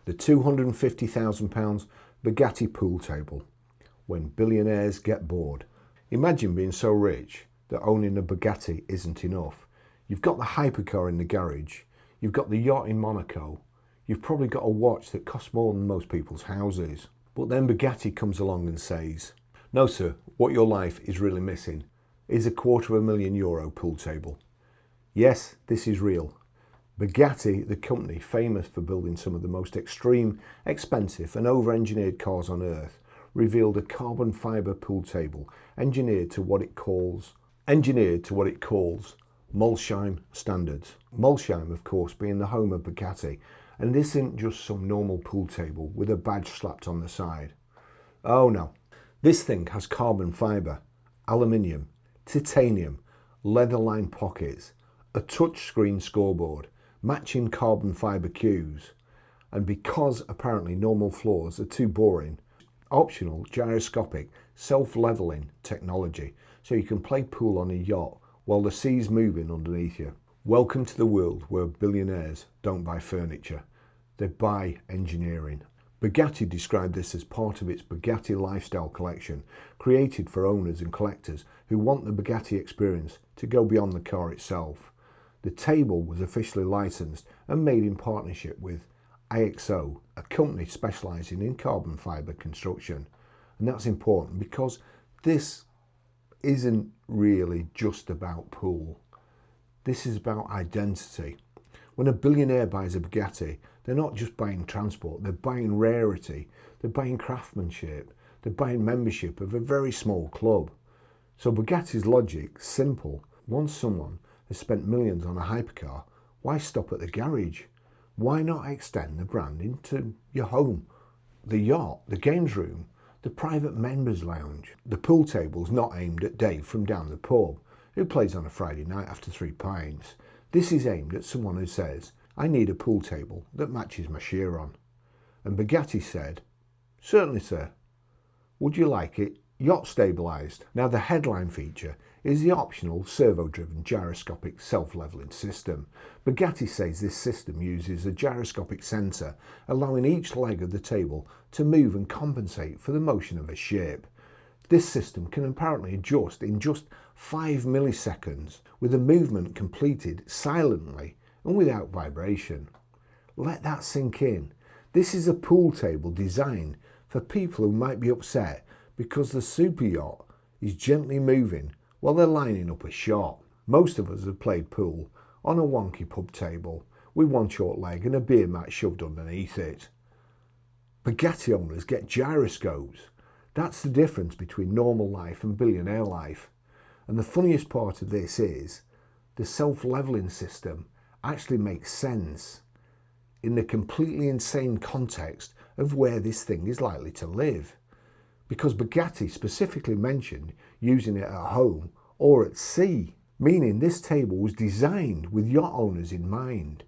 The £250,000 Bugatti pool table. When billionaires get bored. Imagine being so rich that owning a Bugatti isn't enough. You've got the hypercar in the garage, you've got the yacht in Monaco, you've probably got a watch that costs more than most people's houses. But then Bugatti comes along and says, no sir, what your life is really missing is a €250,000 pool table. Yes, this is real. Bugatti, the company famous for building some of the most extreme, expensive and over-engineered cars on earth, revealed a carbon fibre pool table engineered to what it calls Molsheim standards. Molsheim, of course, being the home of Bugatti, and this isn't just some normal pool table with a badge slapped on the side. Oh no, this thing has carbon fibre, aluminium, titanium, leather-lined pockets, a touchscreen scoreboard, matching carbon fibre cues, and because apparently normal floors are too boring, optional gyroscopic self-leveling technology so you can play pool on a yacht while the sea's moving underneath you. Welcome to the world where billionaires don't buy furniture, they buy engineering. Bugatti described this as part of its Bugatti lifestyle collection, created for owners and collectors who want the Bugatti experience to go beyond the car itself. The table was officially licensed and made in partnership with IXO, a company specialising in carbon fibre construction. And that's important because this isn't really just about pool. This is about identity. When a billionaire buys a Bugatti, they're not just buying transport, they're buying rarity, they're buying craftsmanship, they're buying membership of a very small club. So Bugatti's logic, simple. Once someone has spent millions on a hypercar, why stop at the garage? Why not extend the brand into your home, the yacht, the games room, the private members lounge? The pool table's not aimed at Dave from down the pub, who plays on a Friday night after 3 pints. This is aimed at someone who says, I need a pool table that matches my Chiron. And Bugatti said, certainly sir. Would you like it yacht stabilised? Now the headline feature is the optional servo-driven gyroscopic self-leveling system. Bugatti says this system uses a gyroscopic sensor, allowing each leg of the table to move and compensate for the motion of a ship. This system can apparently adjust in just 5 milliseconds, with the movement completed silently and without vibration. Let that sink in. This is a pool table designed for people who might be upset because the super yacht is gently moving while they're lining up a shot. Most of us have played pool on a wonky pub table with one short leg and a beer mat shoved underneath it. Bugatti owners get gyroscopes. That's the difference between normal life and billionaire life. And the funniest part of this is the self-leveling system actually makes sense in the completely insane context of where this thing is likely to live. Because Bugatti specifically mentioned using it at home or at sea, meaning this table was designed with yacht owners in mind.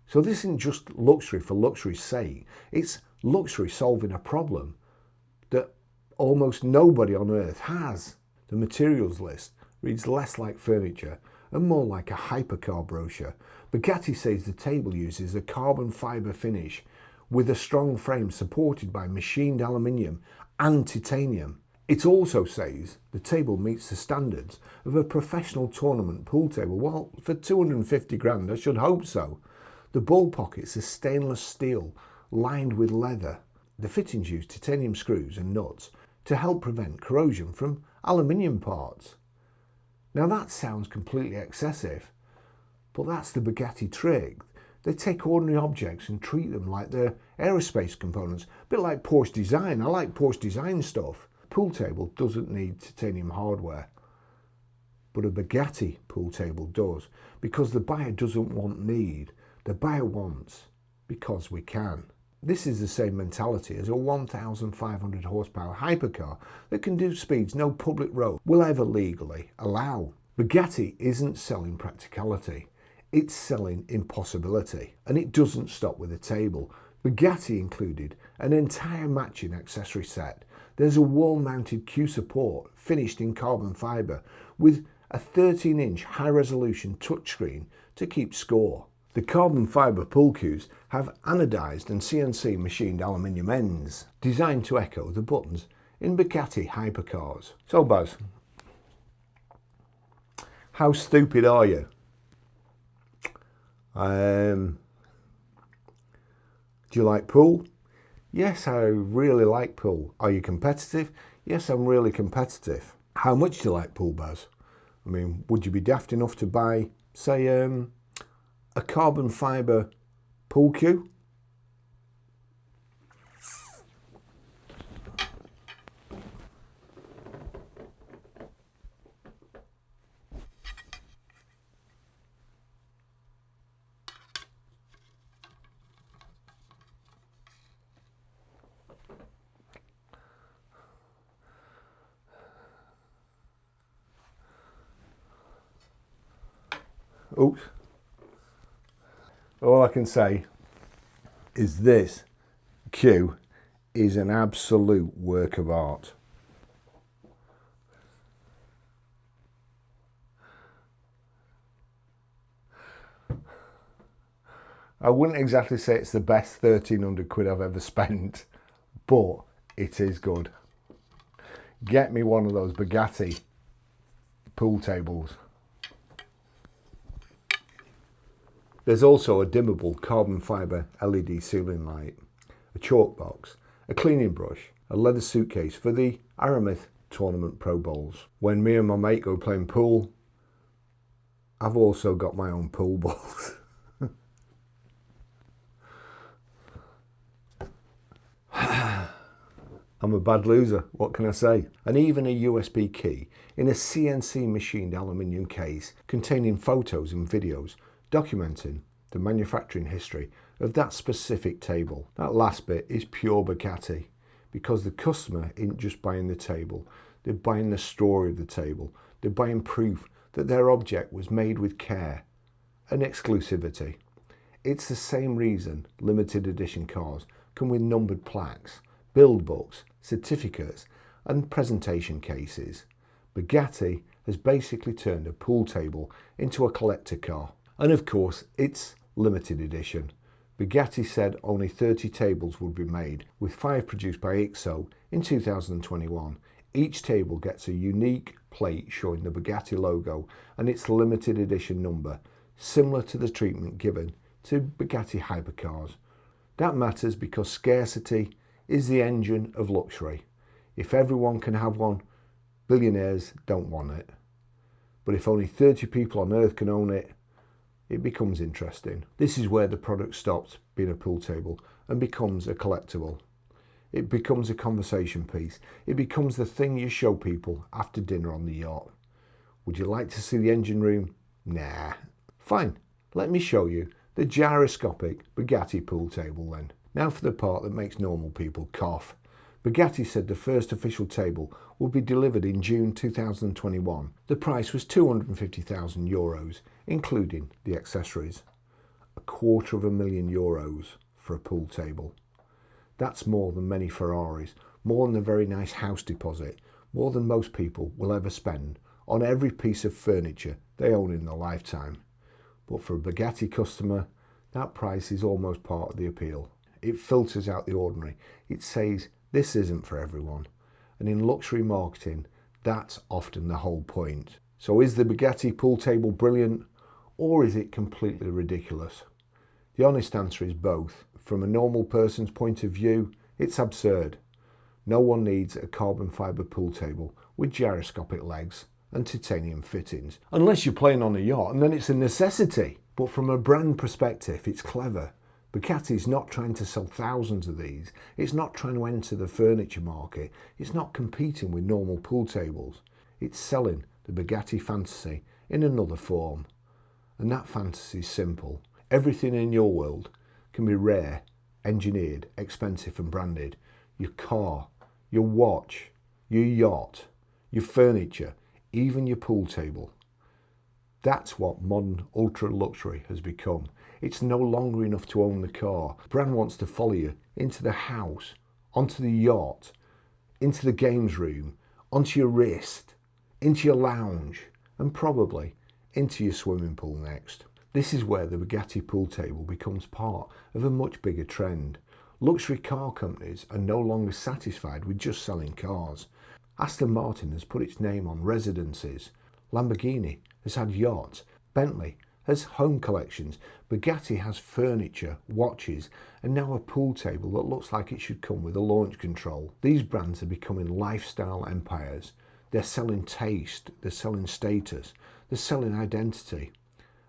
So this isn't just luxury for luxury's sake, it's luxury solving a problem that almost nobody on earth has. The materials list reads less like furniture and more like a hypercar brochure. Bugatti says the table uses a carbon fibre finish with a strong frame supported by machined aluminium and titanium. It also says the table meets the standards of a professional tournament pool table. Well, for 250 grand, I should hope so. The ball pockets are stainless steel lined with leather. The fittings use titanium screws and nuts to help prevent corrosion from aluminium parts. Now that sounds completely excessive, but that's the Bugatti trick. They take ordinary objects and treat them like they're aerospace components, a bit like Porsche design. I like Porsche design stuff. A pool table doesn't need titanium hardware, but a Bugatti pool table does, because the buyer doesn't want need. The buyer wants because we can. This is the same mentality as a 1,500 horsepower hypercar that can do speeds no public road will ever legally allow. Bugatti isn't selling practicality, it's selling impossibility. And it doesn't stop with a table. Bugatti included an entire matching accessory set. There's a wall-mounted Q support finished in carbon fibre with a 13-inch high-resolution touchscreen to keep score. The carbon fibre pool cues have anodised and CNC machined aluminium ends, designed to echo the buttons in Bugatti hypercars. So Buzz, how stupid are you? Do you like pool? Yes, I really like pool. Are you competitive? Yes, I'm really competitive. How much do you like pool, Buzz? I mean, would you be daft enough to buy, say, a carbon fibre pool cue? Oops. All I can say is this cue is an absolute work of art. I wouldn't exactly say it's the best 1,300 quid I've ever spent, but it is good. Get me one of those Bugatti pool tables. There's also a dimmable carbon fibre LED ceiling light, a chalk box, a cleaning brush, a leather suitcase for the Aramith Tournament Pro Bowls. When me and my mate go playing pool, I've also got my own pool balls. I'm a bad loser, what can I say? And even a USB key in a CNC machined aluminium case containing photos and videos documenting the manufacturing history of that specific table. That last bit is pure Bugatti, because the customer isn't just buying the table, they're buying the story of the table, they're buying proof that their object was made with care and exclusivity. It's the same reason limited edition cars come with numbered plaques, build books, certificates and presentation cases. Bugatti has basically turned a pool table into a collector car. And of course, it's limited edition. Bugatti said only 30 tables would be made, with 5 produced by IXO in 2021. Each table gets a unique plate showing the Bugatti logo and its limited edition number, similar to the treatment given to Bugatti hypercars. That matters because scarcity is the engine of luxury. If everyone can have one, billionaires don't want it. But if only 30 people on earth can own it, it becomes interesting. This is where the product stops being a pool table and becomes a collectible. It becomes a conversation piece. It becomes the thing you show people after dinner on the yacht. Would you like to see the engine room? Nah. Fine, let me show you the gyroscopic Bugatti pool table then. Now for the part that makes normal people cough. Bugatti said the first official table would be delivered in June 2021. The price was €250,000, including the accessories. €250,000 for a pool table. That's more than many Ferraris, more than a very nice house deposit, more than most people will ever spend on every piece of furniture they own in their lifetime. But for a Bugatti customer, that price is almost part of the appeal. It filters out the ordinary. It says this isn't for everyone. And in luxury marketing, that's often the whole point. So is the Bugatti pool table brilliant, or is it completely ridiculous? The honest answer is both. From a normal person's point of view, it's absurd. No one needs a carbon fibre pool table with gyroscopic legs and titanium fittings, unless you're playing on a yacht, and then it's a necessity. But from a brand perspective, it's clever. Bugatti's not trying to sell thousands of these. It's not trying to enter the furniture market. It's not competing with normal pool tables. It's selling the Bugatti fantasy in another form. And that fantasy is simple. Everything in your world can be rare, engineered, expensive and branded. Your car, your watch, your yacht, your furniture, even your pool table. That's what modern ultra luxury has become. It's no longer enough to own the car. The brand wants to follow you into the house, onto the yacht, into the games room, onto your wrist, into your lounge, and probably into your swimming pool next. This is where the Bugatti pool table becomes part of a much bigger trend. Luxury car companies are no longer satisfied with just selling cars. Aston Martin has put its name on residences. Lamborghini has had yachts. Bentley has home collections. Bugatti has furniture, watches, and now a pool table that looks like it should come with a launch control. These brands are becoming lifestyle empires. They're selling taste, they're selling status, they're selling identity.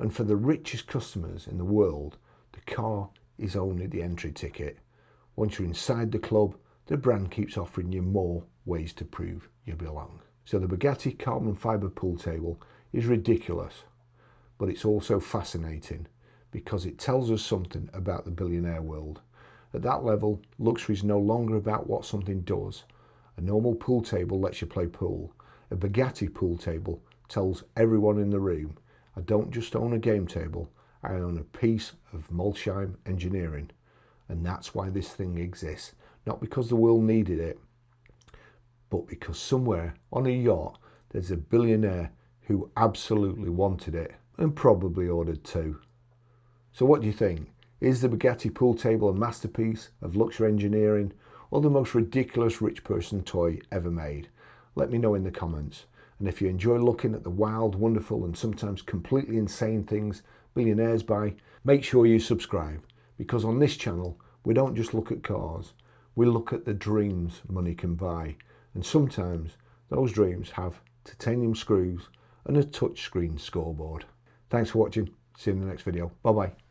And for the richest customers in the world, the car is only the entry ticket. Once you're inside the club, the brand keeps offering you more ways to prove you belong. So the Bugatti carbon fibre pool table is ridiculous, but it's also fascinating because it tells us something about the billionaire world. At that level, luxury is no longer about what something does. A normal pool table lets you play pool. A Bugatti pool table tells everyone in the room, I don't just own a game table, I own a piece of Molsheim engineering. And that's why this thing exists. Not because the world needed it, but because somewhere on a yacht there's a billionaire who absolutely wanted it and probably ordered two. So what do you think? Is the Bugatti pool table a masterpiece of luxury engineering or the most ridiculous rich person toy ever made? Let me know in the comments. And if you enjoy looking at the wild, wonderful and sometimes completely insane things billionaires buy, make sure you subscribe, because on this channel we don't just look at cars, we look at the dreams money can buy. And sometimes those dreams have titanium screws and a touchscreen scoreboard. Thanks for watching. See you in the next video. Bye bye.